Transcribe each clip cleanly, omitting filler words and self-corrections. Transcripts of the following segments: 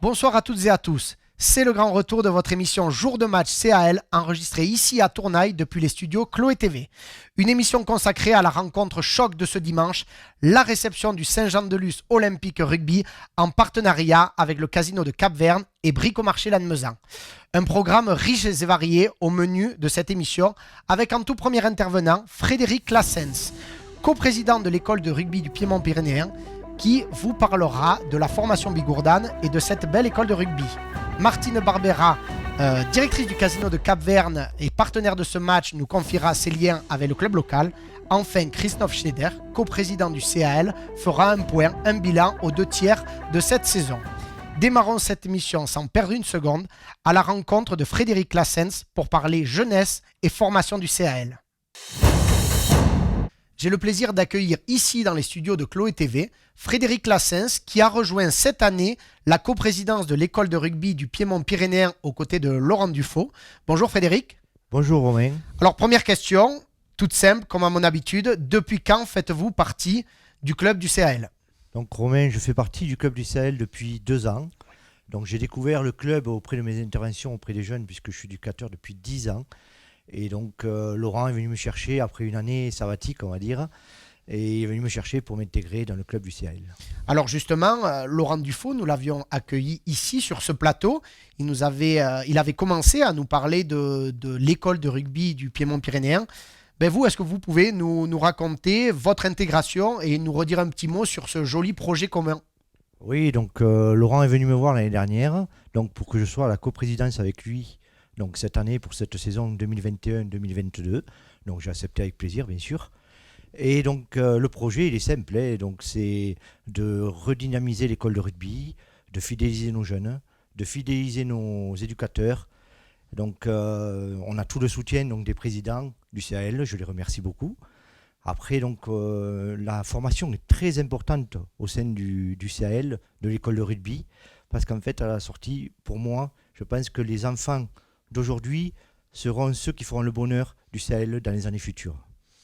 Bonsoir à toutes et à tous. C'est le grand retour de votre émission Jour de match CAL, enregistrée ici à Tournai depuis les studios Chloé TV. Une émission consacrée à la rencontre choc de ce dimanche, la réception du Saint-Jean-de-Luz Olympique Rugby en partenariat avec le Casino de Cap-Verne et Bricomarché Lannemezan. Un programme riche et varié au menu de cette émission, avec en tout premier intervenant Frédéric Claessens, coprésident de l'école de rugby du Piémont-Pyrénéen, qui vous parlera de la formation bigourdane et de cette belle école de rugby. Martine Barbera, directrice du Casino de Cap-Verne et partenaire de ce match, nous confiera ses liens avec le club local. Enfin, Christophe Schneider, coprésident du CAL, fera un bilan aux 2 tiers de cette saison. Démarrons cette émission sans perdre une seconde à la rencontre de Frédéric Claessens pour parler jeunesse et formation du CAL. J'ai le plaisir d'accueillir ici dans les studios de Chloé TV Frédéric Claessens qui a rejoint cette année la coprésidence de l'école de rugby du Piémont-Pyrénéen aux côtés de Laurent Dufaux. Bonjour Frédéric. Bonjour Romain. Alors première question, toute simple comme à mon habitude, depuis quand faites-vous partie du club du CAL ? Donc Romain, je fais partie du club du CAL depuis 2 ans. Donc j'ai découvert le club auprès de mes interventions auprès des jeunes puisque je suis éducateur depuis 10 ans. Et donc Laurent est venu me chercher après une année sabbatique, on va dire, et il est venu me chercher pour m'intégrer dans le club du CAL. Alors justement, Laurent Dufaux, nous l'avions accueilli ici sur ce plateau. Il avait commencé à nous parler de l'école de rugby du Piémont-Pyrénéen. Vous, est-ce que vous pouvez nous raconter votre intégration et nous redire un petit mot sur ce joli projet commun ? Oui, donc Laurent est venu me voir l'année dernière, donc pour que je sois à la coprésidence avec lui. Donc cette année, pour cette saison 2021-2022, donc j'ai accepté avec plaisir, bien sûr. Et donc le projet, il est simple, donc c'est de redynamiser l'école de rugby, de fidéliser nos jeunes, de fidéliser nos éducateurs. Donc on a tout le soutien donc, des présidents du CAL, je les remercie beaucoup. Après, donc la formation est très importante au sein du CAL, de l'école de rugby, parce qu'en fait, à la sortie, pour moi, je pense que les enfants d'aujourd'hui seront ceux qui feront le bonheur du CAL dans les années futures.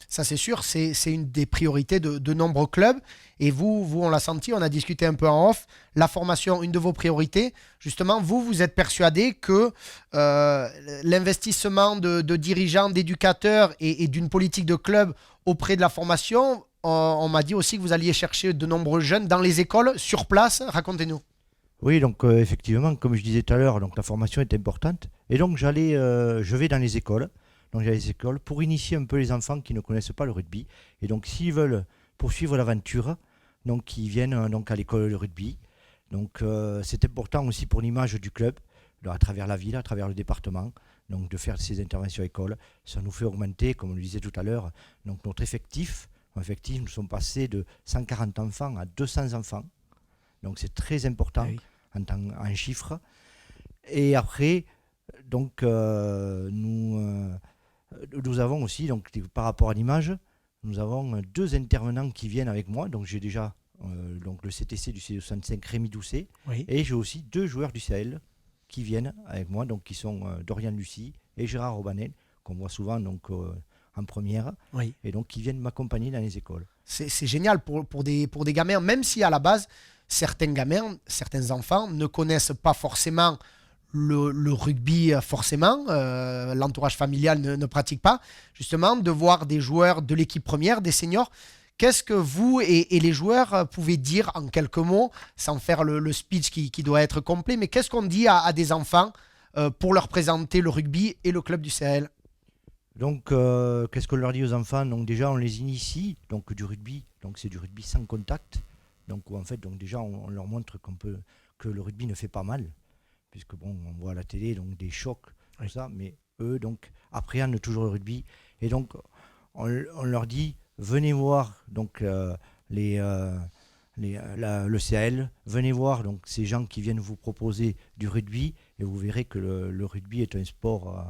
Ça c'est sûr, c'est une des priorités de nombreux clubs. Et vous, on l'a senti, on a discuté un peu en off, la formation, une de vos priorités. Justement, vous êtes persuadé que l'investissement de dirigeants, d'éducateurs et d'une politique de club auprès de la formation, on m'a dit aussi que vous alliez chercher de nombreux jeunes dans les écoles, sur place. Racontez-nous. Oui, donc effectivement, comme je disais tout à l'heure, donc la formation est importante. Et donc je vais dans les écoles. Donc, les écoles pour initier un peu les enfants qui ne connaissent pas le rugby. Et donc, s'ils veulent poursuivre l'aventure, donc ils viennent donc à l'école de rugby. Donc, c'est important aussi pour l'image du club, à travers la ville, à travers le département, donc de faire ces interventions à l'école. Ça nous fait augmenter, comme on le disait tout à l'heure, donc notre effectif. En effectif, nous sommes passés de 140 enfants à 200 enfants. Donc, c'est très important en chiffres. Et après, donc, nous avons aussi, donc, par rapport à l'image, nous avons 2 intervenants qui viennent avec moi. Donc j'ai déjà donc le CTC du C65 Rémi Doucet, et j'ai aussi 2 joueurs du CAL qui viennent avec moi, donc qui sont Dorian Lucie et Gérard Robanel, qu'on voit souvent donc, en première, et donc qui viennent m'accompagner dans les écoles. C'est génial pour des gamins, même si à la base, certains gamins, certains enfants ne connaissent pas forcément le rugby forcément, l'entourage familial ne pratique pas, justement de voir des joueurs de l'équipe première, des seniors. Qu'est-ce que vous et les joueurs pouvez dire en quelques mots, sans faire le speech qui doit être complet, mais qu'est-ce qu'on dit à des enfants pour leur présenter le rugby et le club du CAL ? Donc, qu'est-ce qu'on leur dit aux enfants ? Donc déjà, on les initie donc, du rugby, donc c'est du rugby sans contact, donc où en fait, donc, déjà, on leur montre que le rugby ne fait pas mal, puisque bon, on voit à la télé donc des chocs, tout ça, mais eux donc appréhendent toujours le rugby, et donc on leur dit venez voir donc le CAL, venez voir donc ces gens qui viennent vous proposer du rugby, et vous verrez que le rugby est un sport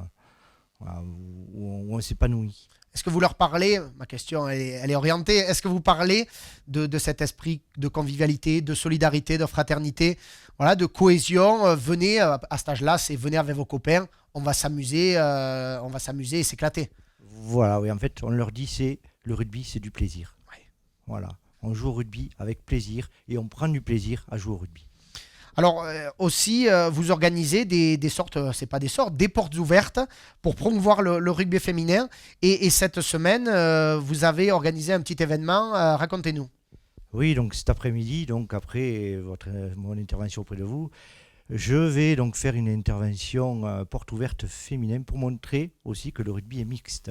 où on s'épanouit. Est-ce que vous leur parlez, ma question elle est orientée, est-ce que vous parlez de cet esprit de convivialité, de solidarité, de fraternité, voilà, de cohésion, venez à cet âge-là, c'est venez avec vos copains, on va s'amuser et s'éclater. Voilà, oui, en fait, on leur dit le rugby, c'est du plaisir. Oui. Voilà, on joue au rugby avec plaisir et on prend du plaisir à jouer au rugby. Alors aussi, vous organisez des sortes, c'est pas des sortes, des portes ouvertes pour promouvoir le rugby féminin. Et cette semaine, vous avez organisé un petit événement. Racontez-nous. Oui, donc cet après-midi, donc après mon intervention auprès de vous, je vais donc faire une intervention porte ouverte féminine pour montrer aussi que le rugby est mixte,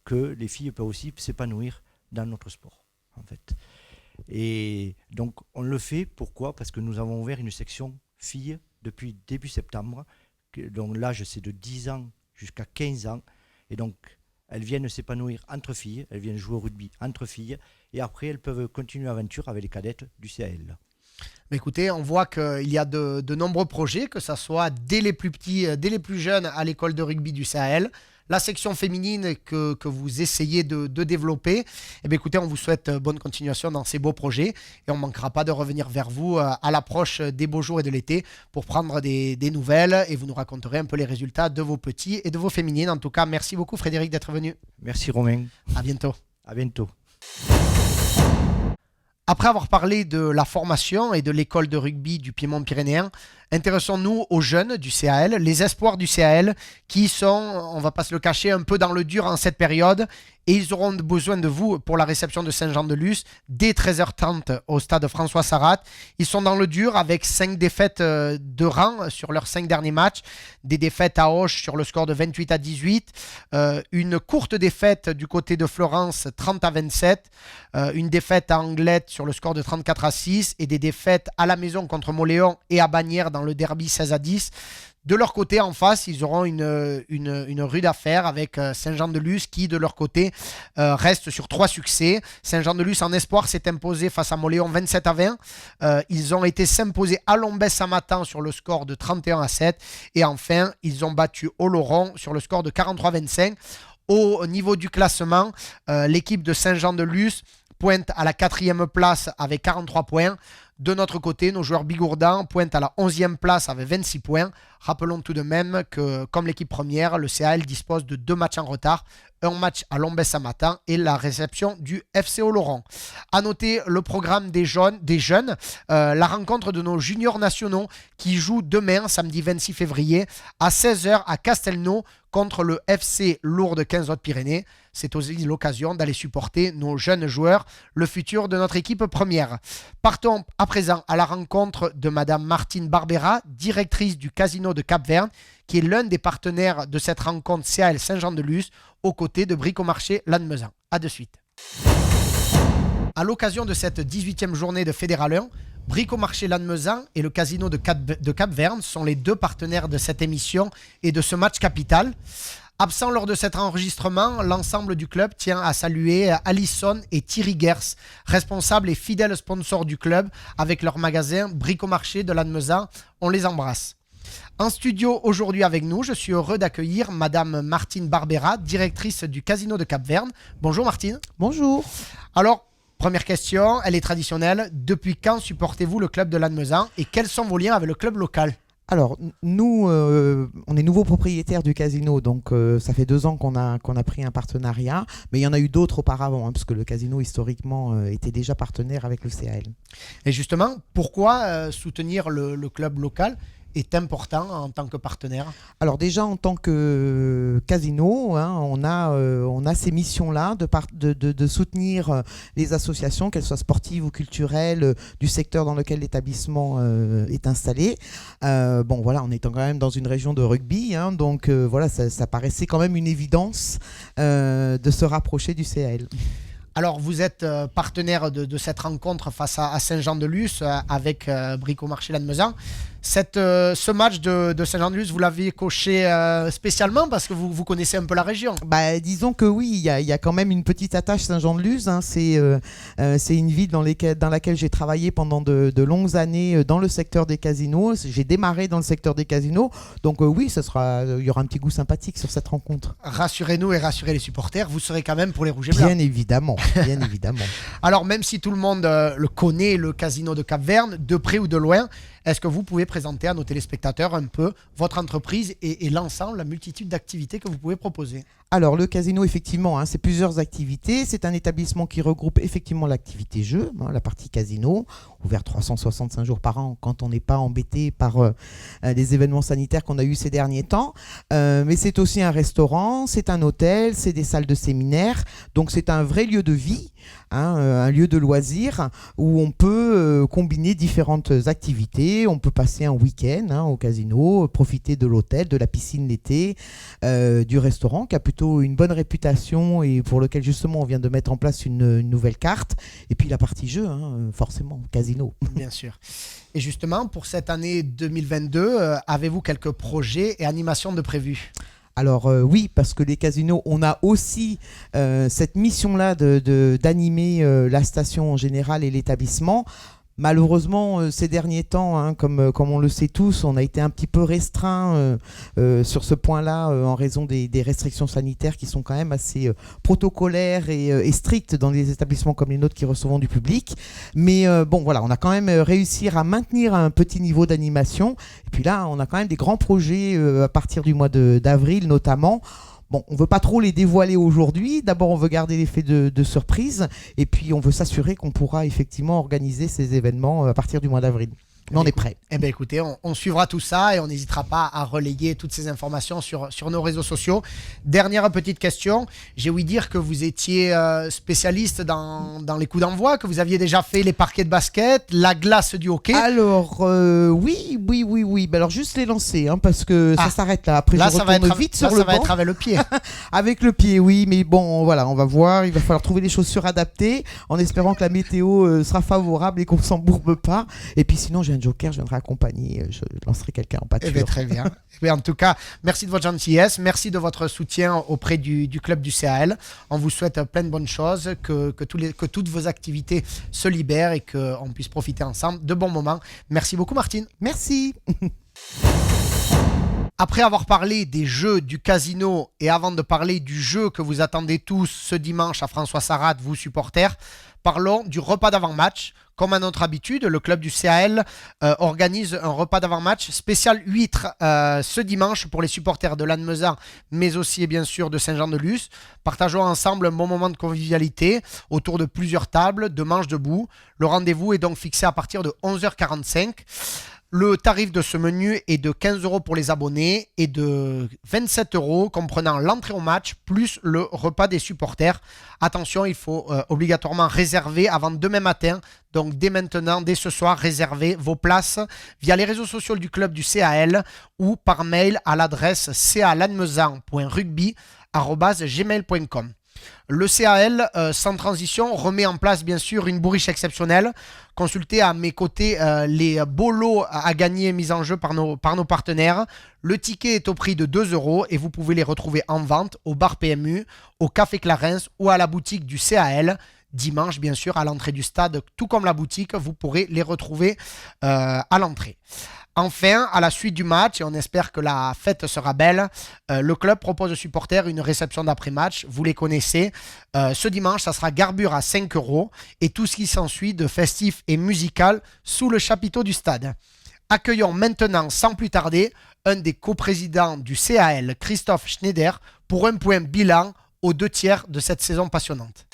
que les filles peuvent aussi s'épanouir dans notre sport, en fait. Et donc on le fait, pourquoi? Parce que nous avons ouvert une section filles depuis début septembre, donc l'âge c'est de 10 ans jusqu'à 15 ans, et donc elles viennent s'épanouir entre filles, elles viennent jouer au rugby entre filles, et après elles peuvent continuer l'aventure avec les cadettes du CAL. Mais écoutez, on voit qu'il y a de nombreux projets, que ce soit dès les plus petits, dès les plus jeunes à l'école de rugby du Sahel, la section féminine que vous essayez de développer. Eh bien, écoutez, on vous souhaite bonne continuation dans ces beaux projets et on ne manquera pas de revenir vers vous à l'approche des beaux jours et de l'été pour prendre des nouvelles et vous nous raconterez un peu les résultats de vos petits et de vos féminines. En tout cas, merci beaucoup Frédéric d'être venu. Merci Romain. À bientôt. À bientôt. Après avoir parlé de la formation et de l'école de rugby du Piémont pyrénéen, intéressons-nous aux jeunes du CAL, les espoirs du CAL qui sont, on ne va pas se le cacher, un peu dans le dur en cette période et ils auront besoin de vous pour la réception de Saint-Jean-de-Luz dès 13h30 au stade François Sarrat. Ils sont dans le dur avec 5 défaites de rang sur leurs 5 derniers matchs, des défaites à Auch sur le score de 28-18, une courte défaite du côté de Florence 30-27, une défaite à Anglette sur le score de 34-6 et des défaites à la maison contre Moléon et à Bagnères dans le derby 16-10. De leur côté, en face, ils auront une rude affaire avec Saint-Jean-de-Luz qui, de leur côté, reste sur 3 succès. Saint-Jean-de-Luz en espoir s'est imposé face à Moléon 27-20. Ils ont été s'imposer à Lombès-Samatan sur le score de 31-7. Et enfin, ils ont battu Oloron sur le score de 43-25. Au niveau du classement, l'équipe de Saint-Jean-de-Luz pointe à la 4e place avec 43 points. De notre côté, nos joueurs bigourdans pointent à la 11e place avec 26 points. Rappelons tout de même que, comme l'équipe première, le CAL dispose de 2 matchs en retard. Un match à Lombès-Samatan et la réception du FC Oloron. A noter le programme des jeunes, la rencontre de nos juniors nationaux qui jouent demain, samedi 26 février, à 16h à Castelnau contre le FC Lourdes 15 Hautes-Pyrénées. C'est aussi l'occasion d'aller supporter nos jeunes joueurs, le futur de notre équipe première. Partons à présent à la rencontre de Madame Martine Barbera, directrice du Casino de Cap-Vert, qui est l'un des partenaires de cette rencontre CAL Saint-Jean-de-Luz, aux côtés de Bricomarché Lannemezan. A de suite. À l'occasion de cette 18e journée de Fédéral 1, Bricomarché Lannemezan et le Casino de Cap-Vert sont les 2 partenaires de cette émission et de ce match capital. Absent lors de cet enregistrement, l'ensemble du club tient à saluer Alison et Thierry Gers, responsables et fidèles sponsors du club, avec leur magasin Bricomarché de Lannemezan. On les embrasse. En studio aujourd'hui avec nous, je suis heureux d'accueillir Madame Martine Barbera, directrice du Casino de Cap-Vert. Bonjour Martine. Bonjour. Alors, première question, elle est traditionnelle. Depuis quand supportez-vous le club de Lannemezan et quels sont vos liens avec le club local ? Alors, nous, on est nouveaux propriétaires du casino, donc ça fait 2 ans qu'on a pris un partenariat, mais il y en a eu d'autres auparavant, parce que le casino, historiquement, était déjà partenaire avec le CAL. Et justement, pourquoi soutenir le club local est important en tant que partenaire? Alors déjà, en tant que casino, on a ces missions-là de soutenir les associations, qu'elles soient sportives ou culturelles, du secteur dans lequel l'établissement est installé. Bon, voilà, on est quand même dans une région de rugby, donc voilà, ça paraissait quand même une évidence de se rapprocher du CAL. Alors, vous êtes partenaire de cette rencontre face à Saint-Jean-de-Luz avec Bricomarché Lannemezan. Ce match de Saint-Jean-de-Luz, vous l'avez coché spécialement parce que vous connaissez un peu la région. Disons que oui, il y a quand même une petite attache Saint-Jean-de-Luz. C'est une ville dans laquelle j'ai travaillé pendant de longues années dans le secteur des casinos. J'ai démarré dans le secteur des casinos. Donc oui, il y aura un petit goût sympathique sur cette rencontre. Rassurez-nous et rassurez les supporters, vous serez quand même pour les Rouges et Blancs. Bien évidemment, bien évidemment. Alors même si tout le monde le connaît, le casino de Cap-Vert, de près ou de loin, Est-ce que vous pouvez présenter à nos téléspectateurs un peu votre entreprise et l'ensemble, la multitude d'activités que vous pouvez proposer? Alors, le casino, effectivement, c'est plusieurs activités. C'est un établissement qui regroupe effectivement l'activité jeu, la partie casino, ouvert 365 jours par an quand on n'est pas embêté par les événements sanitaires qu'on a eu ces derniers temps. Mais c'est aussi un restaurant, c'est un hôtel, c'est des salles de séminaire. Donc, c'est un vrai lieu de vie, un lieu de loisirs où on peut combiner différentes activités. On peut passer un week-end au casino, profiter de l'hôtel, de la piscine l'été, du restaurant qui a plutôt une bonne réputation et pour lequel justement on vient de mettre en place une nouvelle carte. Et puis la partie jeu, forcément, casino. Bien sûr. Et justement, pour cette année 2022, avez-vous quelques projets et animations de prévues? Alors oui, parce que les casinos, on a aussi cette mission-là d'animer la station en général et l'établissement. Malheureusement, ces derniers temps, comme on le sait tous, on a été un petit peu restreint sur ce point-là en raison des restrictions sanitaires qui sont quand même assez protocolaires et strictes dans les établissements comme les nôtres qui recevons du public. Mais bon, voilà, on a quand même réussi à maintenir un petit niveau d'animation. Et puis là, on a quand même des grands projets à partir du mois d'avril notamment. Bon, on ne veut pas trop les dévoiler aujourd'hui. D'abord, on veut garder l'effet de surprise. Et puis, on veut s'assurer qu'on pourra effectivement organiser ces événements à partir du mois d'avril. Mais on est prêt. Eh bien, écoutez, on suivra tout ça et on n'hésitera pas à relayer toutes ces informations sur nos réseaux sociaux. Dernière petite question. J'ai ouï dire que vous étiez spécialiste dans les coups d'envoi, que vous aviez déjà fait les parquets de basket, la glace du hockey. Alors, oui. Ben alors, juste les lancer, parce que ça s'arrête là. Après, là, je retourne vite sur le banc. Ça va être avec le pied. Avec le pied, oui. Mais bon, voilà, on va voir. Il va falloir trouver des chaussures adaptées en espérant que la météo sera favorable et qu'on ne s'embourbe pas. Et puis sinon, j'ai un joker, je viendrai accompagner, je lancerai quelqu'un en pâture. Eh bien, très bien. En tout cas, merci de votre gentillesse, merci de votre soutien auprès du club du CAL. On vous souhaite plein de bonnes choses, que toutes vos activités se libèrent et qu'on puisse profiter ensemble de bons moments. Merci beaucoup, Martine. Merci. Après avoir parlé des jeux du casino et avant de parler du jeu que vous attendez tous ce dimanche à François Sarrat, vous supporters, parlons du repas d'avant-match. Comme à notre habitude, le club du CAL organise un repas d'avant-match spécial huître ce dimanche pour les supporters de Lannemezan, mais aussi et bien sûr de Saint-Jean-de-Luz. Partageons ensemble un bon moment de convivialité autour de plusieurs tables, de manches debout. Le rendez-vous est donc fixé à partir de 11h45. Le tarif de ce menu est de 15 € pour les abonnés et de 27 € comprenant l'entrée au match plus le repas des supporters. Attention, il faut obligatoirement réserver avant demain matin. Donc dès maintenant, dès ce soir, réservez vos places via les réseaux sociaux du club du CAL ou par mail à l'adresse calannemezan.rugby@gmail.com. Le CAL, sans transition, remet en place bien sûr une bourriche exceptionnelle. Consultez à mes côtés les beaux lots à gagner mis en jeu par nos partenaires. Le ticket est au prix de 2 € et vous pouvez les retrouver en vente au bar PMU, au Café Clarence ou à la boutique du CAL. Dimanche, bien sûr, à l'entrée du stade, tout comme la boutique, vous pourrez les retrouver à l'entrée. Enfin, à la suite du match, et on espère que la fête sera belle, le club propose aux supporters une réception d'après-match. Vous les connaissez. Ce dimanche, ça sera garbure à 5 € et tout ce qui s'ensuit de festif et musical sous le chapiteau du stade. Accueillons maintenant, sans plus tarder, un des coprésidents du CAL, Christophe Schneider, pour un point bilan aux 2/3 de cette saison passionnante.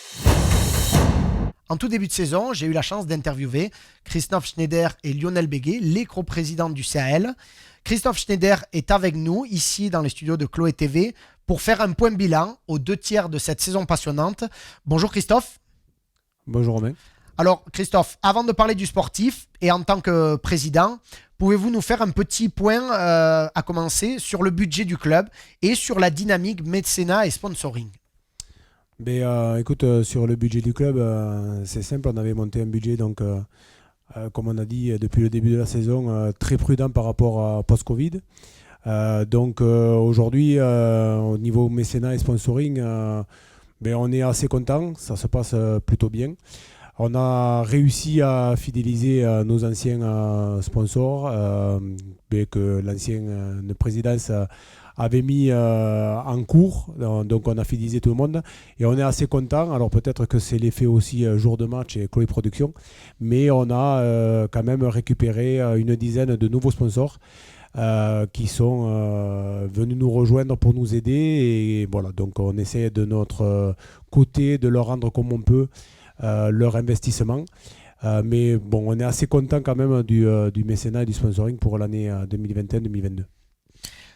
En tout début de saison, j'ai eu la chance d'interviewer Christophe Schneider et Lionel Béguet, les coprésidents du CAL. Christophe Schneider est avec nous, ici dans les studios de Chloé TV, pour faire un point bilan aux 2/3 de cette saison passionnante. Bonjour Christophe. Bonjour Romain. Alors Christophe, avant de parler du sportif et en tant que président, pouvez-vous nous faire un petit point à commencer sur le budget du club et sur la dynamique mécénat et sponsoring? Écoute, sur le budget du club, c'est simple, on avait monté un budget, donc, comme on a dit depuis le début de la saison, très prudent par rapport à post-Covid. Aujourd'hui, au niveau mécénat et sponsoring, on est assez content, ça se passe plutôt bien. On a réussi à fidéliser nos anciens sponsors, que l'ancienne présidence avait mis en cours. Donc on a fidélisé tout le monde et on est assez content. Alors peut-être que c'est l'effet aussi jour de match et Chloé Production, mais on a quand même récupéré une dizaine de nouveaux sponsors qui sont venus nous rejoindre pour nous aider. Et voilà, donc on essaie de notre côté de leur rendre comme on peut leur investissement. Mais bon, on est assez content quand même du mécénat et du sponsoring pour l'année 2021-2022.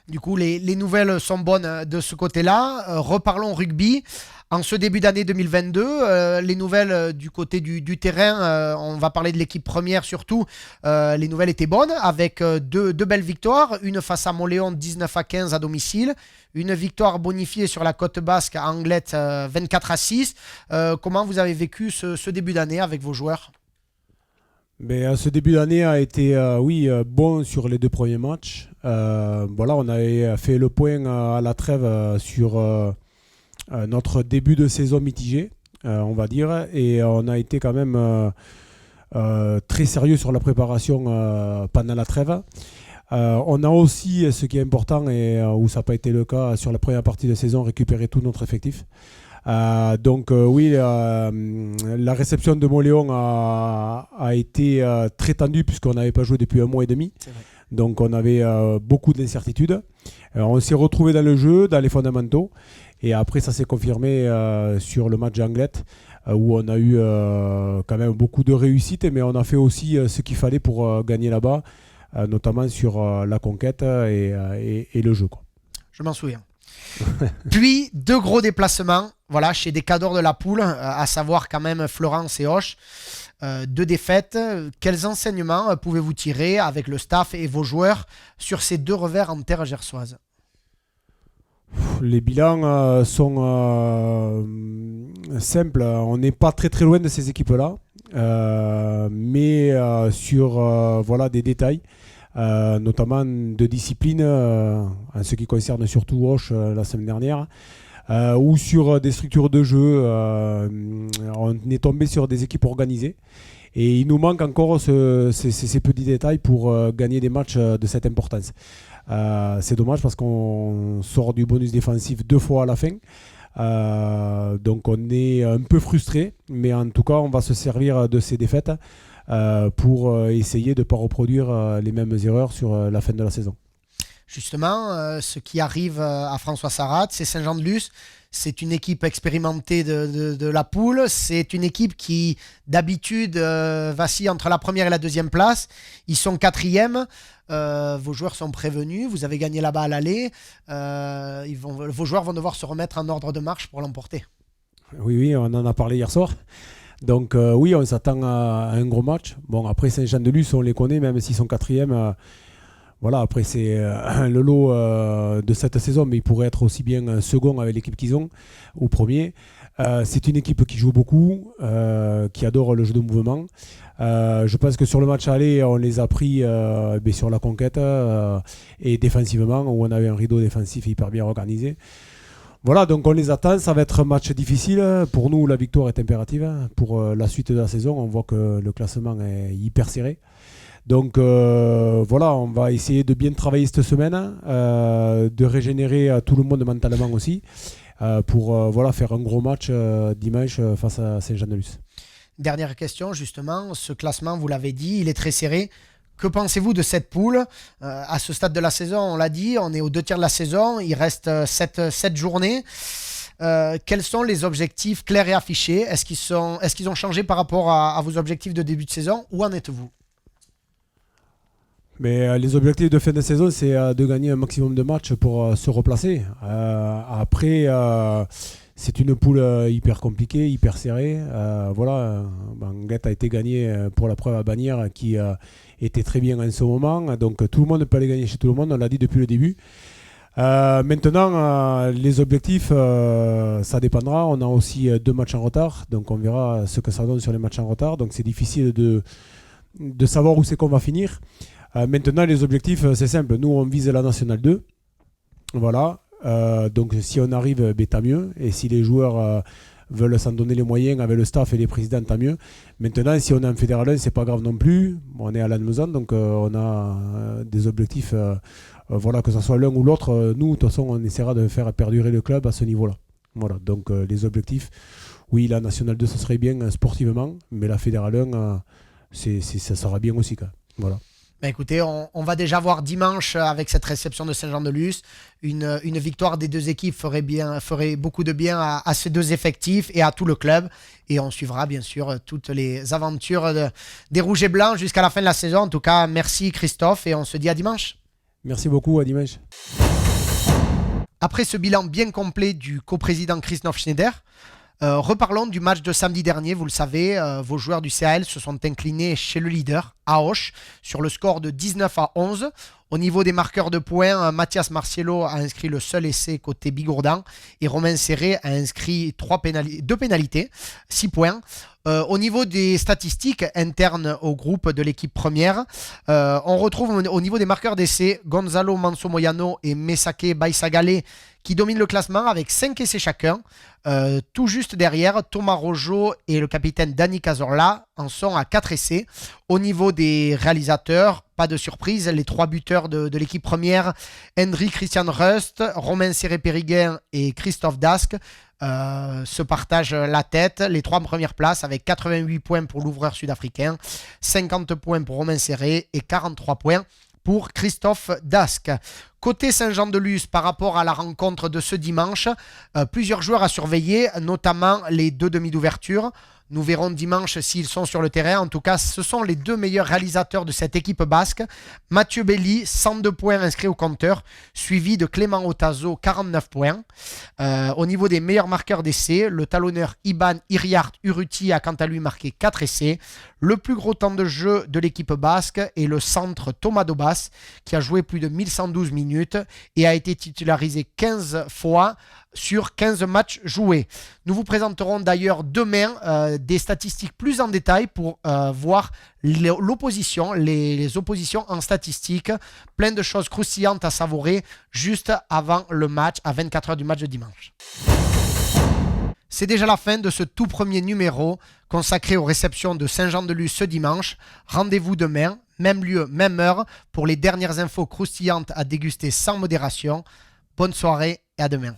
Du coup, les nouvelles sont bonnes de ce côté-là. Reparlons rugby. En ce début d'année 2022, les nouvelles du côté du terrain, on va parler de l'équipe première surtout, les nouvelles étaient bonnes avec deux belles victoires, une face à Montléon 19-15 à domicile, une victoire bonifiée sur la côte basque à Anglet 24-6. Comment vous avez vécu ce début d'année avec vos joueurs ? Mais ce début d'année a été bon sur les 2 premiers matchs. Voilà, on avait fait le point à la trêve sur notre début de saison mitigé, on va dire, et on a été quand même très sérieux sur la préparation pendant la trêve. On a aussi, ce qui est important et où ça n'a pas été le cas sur la première partie de saison, récupéré tout notre effectif. Donc la réception de Montléon a été très tendue puisqu'on n'avait pas joué depuis 1 mois et demi. Donc on avait beaucoup d'incertitudes. On s'est retrouvé dans le jeu, dans les fondamentaux. Et après ça s'est confirmé sur le match d'Anglet où on a eu quand même beaucoup de réussite. Mais on a fait aussi ce qu'il fallait pour gagner là-bas, notamment sur la conquête et le jeu, quoi. Je m'en souviens. Puis 2 gros déplacements chez des cadors de la poule, à savoir quand même Florence et Auch. 2 défaites. Quels enseignements pouvez-vous tirer avec le staff et vos joueurs sur ces 2 revers en terre gersoise ? Les bilans sont simples. On n'est pas très très loin de ces équipes-là, mais sur des détails. Notamment de discipline en ce qui concerne surtout Auch la semaine dernière, ou sur des structures de jeu. On est tombé sur des équipes organisées et il nous manque encore ces petits détails pour gagner des matchs de cette importance. C'est dommage parce qu'on sort du bonus défensif 2 fois à la fin, donc on est un peu frustré, mais en tout cas on va se servir de ces défaites pour essayer de ne pas reproduire les mêmes erreurs sur la fin de la saison. Justement, ce qui arrive à François Sarrat, c'est Saint-Jean-de-Luz. C'est une équipe expérimentée de la poule. C'est une équipe qui, d'habitude, vacille entre la première et la 2e place. Ils sont 4e. Vos joueurs sont prévenus. Vous avez gagné là-bas à l'aller. Vos joueurs vont devoir se remettre en ordre de marche pour l'emporter. Oui, on en a parlé hier soir. Donc oui, on s'attend à un gros match. Bon, après Saint-Jean-de-Luz, on les connaît, même s'ils sont 4e. Voilà, après c'est le lot de cette saison, mais ils pourraient être aussi bien second avec l'équipe qu'ils ont, ou premier. C'est une équipe qui joue beaucoup, qui adore le jeu de mouvement. Je pense que sur le match aller, on les a pris sur la conquête et défensivement, où on avait un rideau défensif hyper bien organisé. Voilà, donc on les attend, ça va être un match difficile. Pour nous, la victoire est impérative. Pour la suite de la saison, on voit que le classement est hyper serré. Donc voilà, on va essayer de bien travailler cette semaine, de régénérer tout le monde mentalement aussi, pour faire un gros match dimanche face à Saint-Jean-de-Luz. Dernière question, justement, ce classement, vous l'avez dit, il est très serré. Que pensez-vous de cette poule ? À ce stade de la saison, on l'a dit, on est aux 2 tiers de la saison, il reste 7 journées. Quels sont les objectifs clairs et affichés ? Est-ce qu'ils ont changé par rapport à vos objectifs de début de saison ? Où en êtes-vous ? Mais les objectifs de fin de saison, c'est de gagner un maximum de matchs pour se replacer. Après, c'est une poule hyper compliquée, hyper serrée. Anglet a été gagné pour la preuve à Bagnères qui était très bien en ce moment. Donc tout le monde peut aller gagner chez tout le monde, on l'a dit depuis le début. Maintenant, les objectifs, ça dépendra. On a aussi 2 matchs en retard, donc on verra ce que ça donne sur les matchs en retard. Donc c'est difficile de savoir où c'est qu'on va finir. Maintenant, les objectifs, c'est simple. Nous, on vise la Nationale 2. Voilà. Donc si on arrive, tant mieux. Et si les joueurs veulent s'en donner les moyens avec le staff et les présidents, tant mieux. Maintenant, si on est en Fédéral 1, c'est pas grave non plus. On est à Lannemezan, donc on a des objectifs voilà, que ce soit l'un ou l'autre, nous, de toute façon, on essaiera de faire perdurer le club à ce niveau-là. Voilà, donc les objectifs, oui, la National 2, ça serait bien sportivement, mais la Fédéral 1, ça sera bien aussi. Quoi. Voilà. Bah écoutez, on va déjà voir dimanche avec cette réception de Saint-Jean-de-Luz. Une victoire des deux équipes ferait beaucoup de bien à ces deux effectifs et à tout le club. Et on suivra bien sûr toutes les aventures des Rouges et Blancs jusqu'à la fin de la saison. En tout cas, merci Christophe et on se dit à dimanche. Merci beaucoup, à dimanche. Après ce bilan bien complet du coprésident Christophe Schneider, reparlons du match de samedi dernier. Vous le savez, vos joueurs du CAL se sont inclinés chez le leader, à Auch, sur le score de 19-11. Au niveau des marqueurs de points, Mathias Marciello a inscrit le seul essai côté Bigourdan et Romain Serré a inscrit 2 pénalités, 6 points. Au niveau des statistiques internes au groupe de l'équipe première, on retrouve au niveau des marqueurs d'essai Gonzalo Manso-Moyano et Mesake Baisagale qui dominent le classement avec 5 essais chacun. Tout juste derrière, Thomas Rojo et le capitaine Dani Cazorla en sont à 4 essais. Au niveau des réalisateurs, pas de surprise, les 3 buteurs de l'équipe première, Henry Christian Rust, Romain Serré-Périguin et Christophe Dasque, se partagent la tête, les 3 premières places avec 88 points pour l'ouvreur sud-africain, 50 points pour Romain Serré et 43 points pour Christophe Dasque. Côté Saint-Jean-de-Luz, par rapport à la rencontre de ce dimanche, plusieurs joueurs à surveiller, notamment les 2 demi d'ouverture. Nous verrons dimanche s'ils sont sur le terrain. En tout cas, ce sont les 2 meilleurs réalisateurs de cette équipe basque. Mathieu Belli, 102 points inscrits au compteur, suivi de Clément Otazo, 49 points. Au niveau des meilleurs marqueurs d'essais, le talonneur Iban Iriart Uruti a quant à lui marqué 4 essais. Le plus gros temps de jeu de l'équipe basque est le centre Thomas Dobas, qui a joué plus de 1112 minutes et a été titularisé 15 fois sur 15 matchs joués. Nous vous présenterons d'ailleurs demain des statistiques plus en détail pour voir l'opposition, les oppositions en statistiques. Plein de choses croustillantes à savourer juste avant le match, à 24 h du match de dimanche. C'est déjà la fin de ce tout premier numéro consacré aux réceptions de Saint-Jean-de-Luz ce dimanche. Rendez-vous demain, même lieu, même heure, pour les dernières infos croustillantes à déguster sans modération. Bonne soirée et à demain.